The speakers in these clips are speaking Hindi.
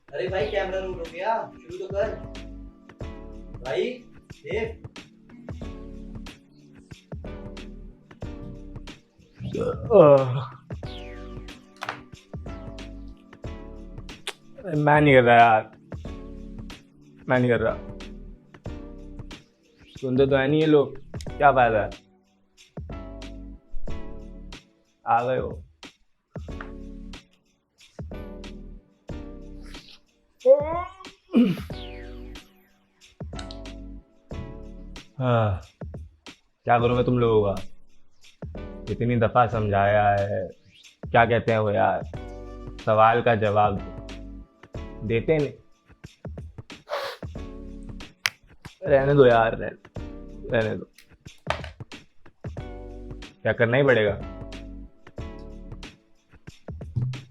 अरे भाई कैमरा रोल हो गया, शुरू तो कर भाई। देख। मैं नहीं कर रहा यार, मैं नहीं कर रहा। सुनते तो है नहीं ये लोग, क्या फायदा है। आ गए हो। हाँ, क्या करूँ मैं तुम लोगों का। इतनी दफा समझाया है, क्या कहते हैं वो यार, सवाल का जवाब देते नहीं। रहने दो यार, रहने दो। क्या करना ही पड़ेगा,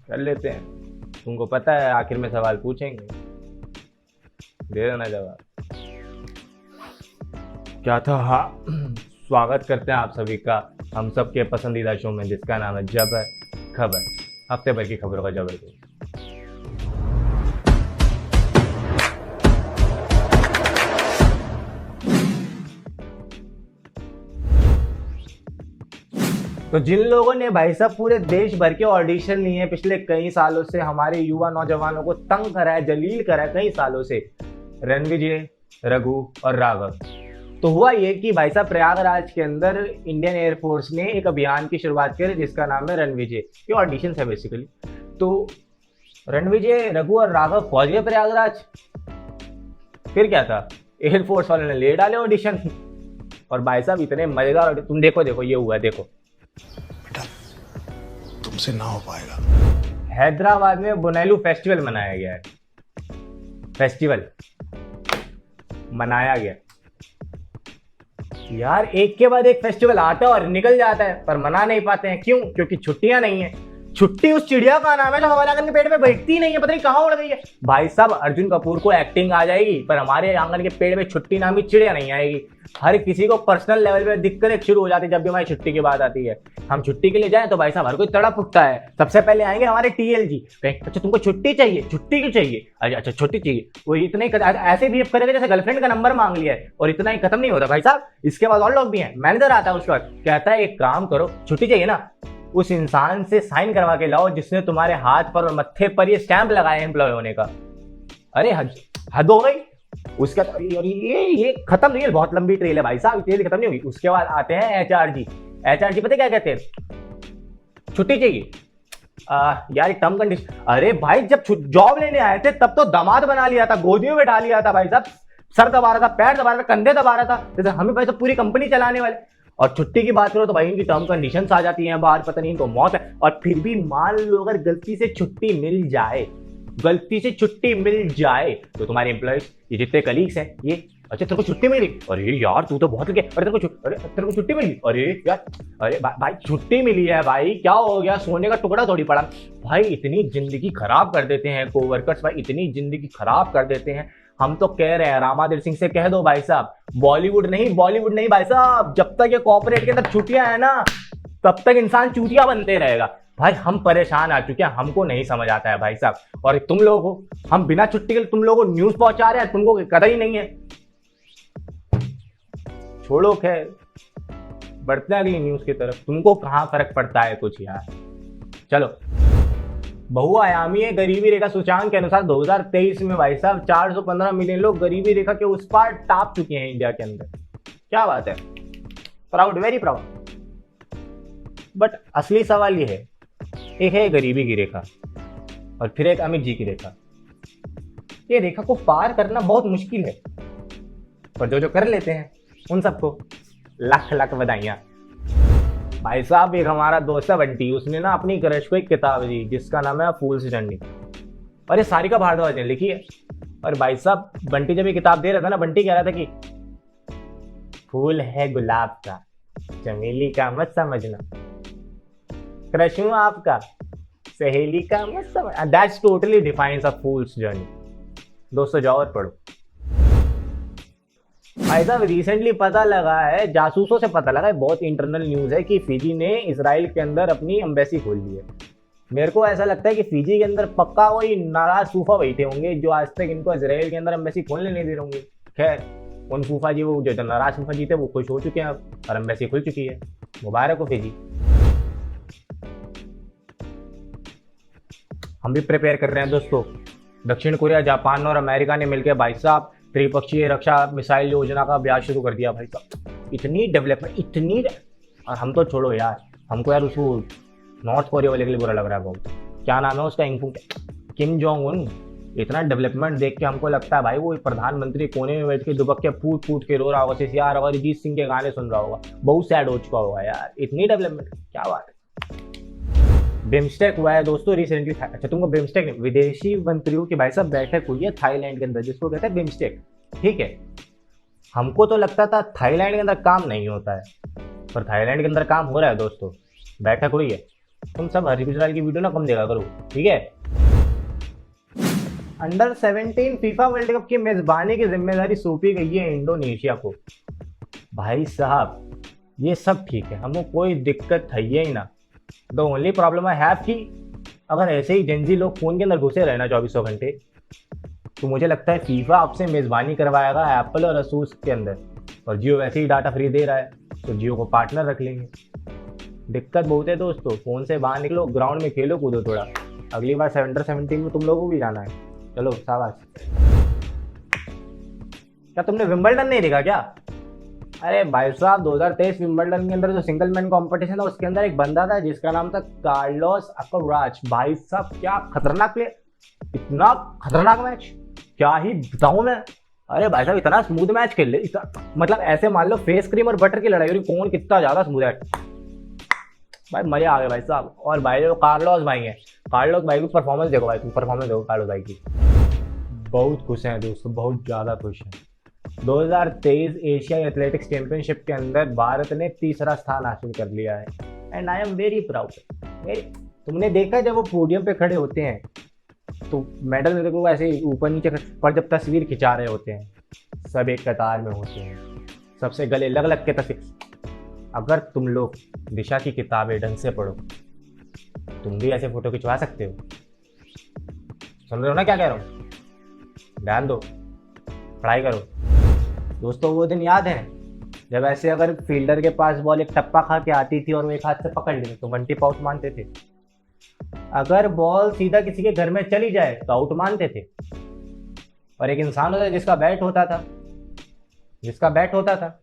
कर लेते हैं। तुमको पता है आखिर में सवाल पूछेंगे, दे देना जवाब। क्या था, हाँ। स्वागत करते हैं आप सभी का हम सबके पसंदीदा शो में, जिसका नाम है जबर खबर। हफ्ते भर की खबरों का जबरदस्त। तो जिन लोगों ने भाई साहब पूरे देश भर के ऑडिशन लिए हैं पिछले कई सालों से, हमारे युवा नौजवानों को तंग करा है, जलील करा है कई सालों से, रणविजय, रघु और राघव। तो हुआ ये कि भाई साहब प्रयागराज के अंदर इंडियन एयरफोर्स ने एक अभियान की शुरुआत करी जिसका नाम है रणविजय। ये ऑडिशन है बेसिकली। तो रणविजय, रघु और राघव पहुंच गए प्रयागराज। फिर क्या था, एयरफोर्स वाले ने ले डाले ऑडिशन। और भाई साहब इतने मजेदार, तुम देखो देखो ये हुआ, देखो। बेटा तुमसे ना हो पाएगा। हैदराबाद में बुनेलू फेस्टिवल मनाया गया है। फेस्टिवल मनाया गया यार, एक के बाद एक फेस्टिवल आता है और निकल जाता है, पर मना नहीं पाते हैं। क्यों? क्योंकि छुट्टियां नहीं है। छुट्टी उस चिड़िया का नाम है जो हमारे आंगन के पेड़ में बैठती नहीं है, पता नहीं कहां उड़ गई है। भाई साहब अर्जुन कपूर को एक्टिंग आ जाएगी, पर हमारे आंगन के पेड़ में छुट्टी नाम की चिड़िया नहीं आएगी। हर किसी को पर्सनल लेवल पे दिक्कतें शुरू हो जाती है जब भी हमारी छुट्टी की बात आती है। हम छुट्टी के लिए जाएं तो भाई साहब हर कोई तड़प उठता है। सबसे पहले आएंगे हमारे टीएल जी, कहें अच्छा तुमको छुट्टी चाहिए, छुट्टी क्यों चाहिए, अच्छा छुट्टी चाहिए। वो इतना ही ऐसे बिहेव करेगा जैसे गर्लफ्रेंड का नंबर मांग लिया है। और इतना ही खत्म नहीं होता भाई साहब, इसके बाद और लोग भी हैं। मैनेजर आता है उसके बाद, कहता है एक काम करो, छुट्टी चाहिए ना, उस इंसान से साइन करवा के लाओ जिसने तुम्हारे हाथ पर और मत्थे पर ये स्टैंप लगाया है एम्प्लॉय होने का। अरे हद हो गई। उसका और ये खत्म नहीं है, बहुत लंबी ट्रेल है भाई साहब, ट्रेल खत्म नहीं होगी। उसके बाद आते हैं एचआर जी। एचआर जी पता क्या कहते हैं, छुट्टी चाहिए यार, टर्म कंडीशन। अरे भाई जब जॉब लेने आए थे तब तो दामाद बना लिया था, गोदी में बैठा लिया था भाई साहब, सर दबा रहा था, पैर दबा रहा था, कंधे दबा रहा था, जैसे हमें भाई साहब पूरी कंपनी चलाने वाले। और छुट्टी की बात करो तो भाई इनकी टर्म कंडीशंस आ जाती हैं बाहर, पता नहीं इनको मौत है। और फिर भी मान लो अगर गलती से छुट्टी मिल जाए, गलती से छुट्टी मिल जाए, तो तुम्हारे एम्प्लॉइज, ये जितने कलीग्स हैं, ये अच्छा तेरे को छुट्टी मिली, अरे यार तू तो बहुत लगे, अरे तेरे को छुट्टी मिली, अरे यार, अरे भाई छुट्टी मिली है भाई, क्या हो गया, सोने का टुकड़ा थोड़ी पड़ा। भाई इतनी जिंदगी खराब कर देते हैं कोवर्कर्स, भाई इतनी जिंदगी खराब कर देते हैं। हम तो कह रहे हैं रामादेव सिंह से कह दो भाई साहब, बॉलीवुड नहीं भाई साहब, जब तक ये कॉर्पोरेट के अंदर छुट्टियां है ना, तब तक इंसान चूतिया बनते रहेगा। भाई हम परेशान आ चुके हैं, हमको नहीं समझ आता है भाई साहब। और तुम लोगों को हम बिना छुट्टी के तुम लोगों को न्यूज पहुंचा रहे हैं, तुमको कदर ही नहीं है। छोड़ो खैर, बढ़ते हैं अगली न्यूज की तरफ। तुमको कहां फर्क पड़ता है कुछ यार। चलो, बहुआयामी गरीबी रेखा सूचकांक के अनुसार 2023 में भाई साहब 415 मिलियन लोग गरीबी रेखा के उस पार टाप चुके हैं इंडिया के अंदर। क्या बात है, प्राउड, वेरी प्राउड। बट असली सवाल ये है, एक है गरीबी की रेखा और फिर एक अमित जी की रेखा। ये रेखा को पार करना बहुत मुश्किल है, पर जो जो कर लेते हैं उन सबको लाख लाख बधाइयां। भाई साहब एक हमारा दोस्त है बंटी, उसने ना अपनी क्रश को एक किताब दी जिसका नाम है फूल्स जर्नी, और ये सारिका भारद्वाज ने लिखी है। और भाई साहब बंटी जब ये किताब दे रहा था ना, बंटी कह रहा था कि फूल है गुलाब का, चमेली का मत समझना, क्रश हूं आपका, सहेली का मत समझ। That's totally defines a fools journey. दोस्तों जाओ और पढ़ो। भाई साहब रिसेंटली पता लगा है, जासूसों से पता लगा है, बहुत इंटरनल न्यूज है कि फिजी ने इसराइल के अंदर अपनी एम्बेसी खोल ली है। मेरे को ऐसा लगता है कि फिजी के अंदर पक्का वही नाराज फूफा बैठे होंगे जो आज तक इनको इजराइल के अंदर एम्बेसी खोलने नहीं दे रहे होंगे। खैर उन फूफा जी, वो जो नाराज फूफा जी थे वो खुश हो चुके हैं अब, और एम्बेसी खुल चुकी है। मुबारक हो फिजी। हम भी प्रिपेयर कर रहे हैं दोस्तों। दक्षिण कोरिया, जापान और अमेरिका ने मिलकर भाई साहब त्रिपक्षीय रक्षा मिसाइल योजना का अभ्यास शुरू कर दिया। भाई साहब इतनी डेवलपमेंट, इतनी, और हम तो छोड़ो यार, हमको यार उसको नॉर्थ कोरिया वाले के लिए बुरा लग रहा है बहुत। क्या नाम है उसका, किम जोंग उन। इतना डेवलपमेंट देख के हमको लगता है भाई वो प्रधानमंत्री कोने में बैठ के दुबक के फूट फूट के रो रहा होगा, यार और अरिजीत सिंह के गाने सुन रहा होगा, बहुत सैड हो चुका होगा यार। इतनी डेवलपमेंट, क्या बात है। बिम्स्टेक हुआ है दोस्तों रिसेंटली। अच्छा तुमको बिम्स्टेक नहीं, विदेशी मंत्रियों की भाई साहब बैठक हुई है थाईलैंड के अंदर, जिसको कहते हैं बिम्स्टेक। ठीक है, हमको तो लगता था थाईलैंड के अंदर काम नहीं होता है, पर थाईलैंड के अंदर काम हो रहा है दोस्तों। बैठक हुई है। तुम सब हरी गुजराल की वीडियो ना कम देखा करो, ठीक है। अंडर 17 फीफा वर्ल्ड कप की मेजबानी की जिम्मेदारी सौंपी गई है इंडोनेशिया को। भाई साहब ये सब ठीक है, हमको कोई दिक्कत है ही ना। The only problem I have कि अगर ऐसे ही जेंजी लोग फोन के अंदर घुसे रहे ना 2400 घंटे, तो मुझे लगता है फीफा आपसे मेजबानी करवाएगा एप्पल और असूस के अंदर, और जियो वैसे ही डाटा फ्री दे रहा है तो जियो को पार्टनर रख लेंगे। दिक्कत बहुत है दोस्तों, फोन से बाहर निकलो, ग्राउंड में खेलो कूदो थोड़ा। अगली बार अंडर 17 में तुम लोगों को भी जाना है। चलो शाबाश। क्या तुमने विंबलडन नहीं देखा क्या? अरे भाई साहब 2023 विंबलडन के अंदर जो सिंगल मैन कंपटीशन था उसके अंदर एक बंदा था जिसका नाम था कार्लोस अल्काराज। भाई साहब क्या खतरनाक प्लेयर, इतना खतरनाक मैच, क्या ही बताऊं मैं। अरे भाई साहब इतना स्मूथ मैच खेल ले, मतलब ऐसे मान लो फेस क्रीम और बटर की लड़ाई हो रही, कौन कितना ज्यादा स्मूथ है। भाई मजा आ गया भाई साहब। और भाई जो कार्लोस भाई हैं, कार्लोस भाई की परफॉर्मेंस देखो भाई, तुम परफॉर्मेंस देखो कार्लोस भाई की। बहुत खुश हैं दोस्तों, बहुत ज़्यादा खुश हैं। 2023 एशिया एथलेटिक्स चैंपियनशिप के अंदर भारत ने 3रा स्थान हासिल कर लिया है, and I am very proud. तुमने देखा जब वो पोडियम पे खड़े होते हैं तो मेडल मेरे को ऐसे ऊपर नीचे, पर जब तस्वीर खिंचा रहे होते हैं सब एक कतार में होते हैं, सबसे गले लग लग के तस्वीर। अगर तुम लोग दिशा की किताबें ढंग से पढ़ो, तुम भी ऐसे फोटो खिंचवा सकते हो। सुन रहे हो ना क्या कह रहा हूँ? ध्यान दो, पढ़ाई करो दोस्तों। वो दिन याद है जब ऐसे अगर फील्डर के पास बॉल एक टप्पा खा के आती थी और वो एक हाथ से पकड़ लेते तो 1 टिप आउट मानते थे। अगर बॉल सीधा किसी के घर में चली जाए तो आउट मानते थे। और एक इंसान होता है जिसका बैट होता था,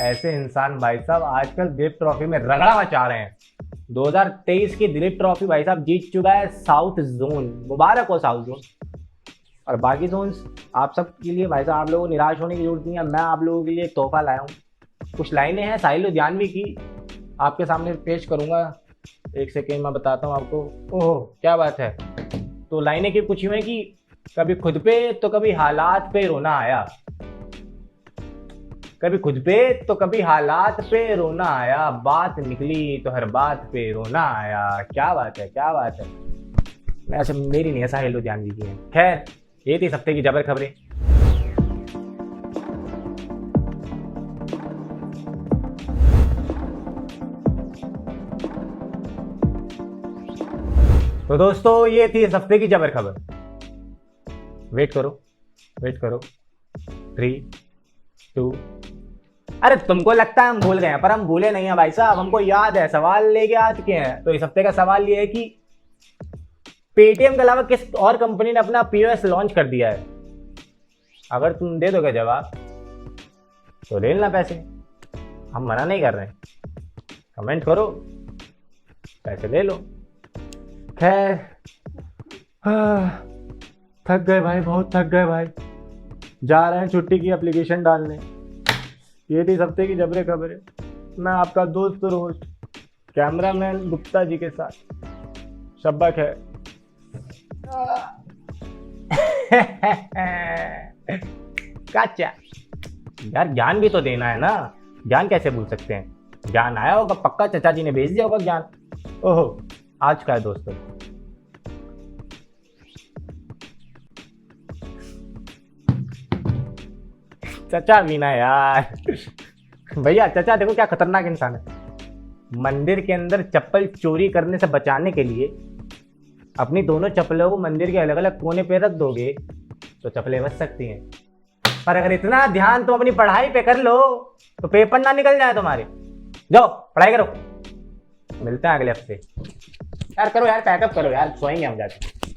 ऐसे इंसान भाई साहब आजकल दिलीप ट्रॉफी में रगड़ा मचा रहे हैं। 2023 की दिलीप ट्रॉफी भाई साहब जीत चुका है साउथ जोन। मुबारक हो साउथ जोन। और बाकी जोन्स आप सब के लिए भाई साहब, आप लोगों को निराश होने की जरूरत नहीं है। मैं आप लोगों के लिए तोहफा लाया हूँ। कुछ लाइनें हैं साहिल लुधियानवी की, आपके सामने पेश करूंगा। एक सेकेंड मैं बताता हूँ आपको। ओह क्या बात है। तो लाइनें की कुछ यूं है कि कभी खुद पे तो कभी हालात पे रोना आया, कभी खुद पे तो कभी हालात पे रोना आया, बात निकली तो हर बात पे रोना आया। क्या बात है, क्या बात है। वैसे मेरी नहीं है, साहिल लुधियानवी की है। खैर ये थी हफ्ते की जबर खबरें। तो दोस्तों ये थी इस हफ्ते की जबर खबर। वेट करो 3, 2। अरे तुमको लगता है हम भूल गए हैं, पर हम भूले नहीं हैं भाई साहब, हमको याद है। सवाल लेके आ चुके हैं। तो इस हफ्ते का सवाल ये है कि पेटीएम के अलावा किस और कंपनी ने अपना पीओएस लॉन्च कर दिया है? अगर तुम दे दोगे जवाब तो ले लेना पैसे, हम मना नहीं कर रहे हैं। कमेंट करो, पैसे ले लो। खैर थक गए भाई, बहुत थक गए भाई। जा रहे हैं छुट्टी की एप्लीकेशन डालने। ये थी इस हफ्ते की जबरे खबरें। मैं आपका दोस्त और होस्ट कैमरामैन गुप्ता जी के साथ। शब्बा खैर। काचा यार, ज्ञान भी तो देना है ना। ज्ञान कैसे भूल सकते हैं? ज्ञान आया होगा पक्का, चचा जी ने भेज दिया होगा ज्ञान। ओहो आज का है दोस्तों। चचा भी ना यार। भैया चचा देखो क्या खतरनाक इंसान है। मंदिर के अंदर चप्पल चोरी करने से बचाने के लिए अपनी दोनों चप्पलों को मंदिर के अलग अलग कोने पे रख दोगे तो चप्पलें बच सकती हैं, पर अगर इतना ध्यान तुम अपनी पढ़ाई पे कर लो तो पेपर ना निकल जाए तुम्हारे। जाओ पढ़ाई करो, मिलते हैं अगले हफ्ते। यार करो यार, पैकअप करो यार, सोएंगे हम जाके।